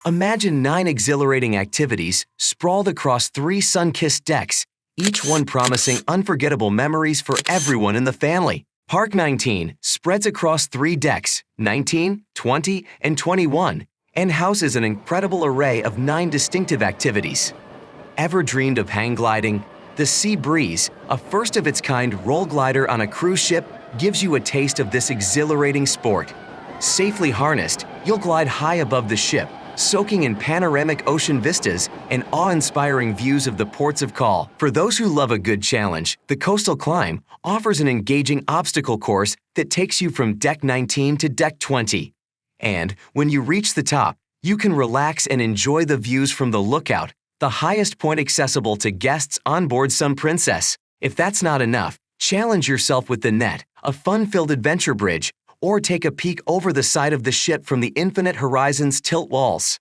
Imagine 9 exhilarating activities sprawled across 3 sun-kissed decks, each one promising unforgettable memories for everyone in the family. Park 19 spreads across 3 decks, 19, 20, and 21, and houses an incredible array of 9 distinctive activities. Ever dreamed of hang gliding? The Sea Breeze, a first-of-its-kind roll glider on a cruise ship, gives you a taste of this exhilarating sport. Safely harnessed, you'll glide high above the ship, soaking in panoramic ocean vistas and awe-inspiring views of the ports of call. For those who love a good challenge, the Coastal Climb offers an engaging obstacle course that takes you from Deck 19 to Deck 20. And when you reach the top, you can relax and enjoy the views from the lookout, the highest point accessible to guests on board Sun Princess. If that's not enough, challenge yourself with the Net, a fun-filled adventure bridge, or take a peek over the side of the ship from the Infinite Horizons tilt walls.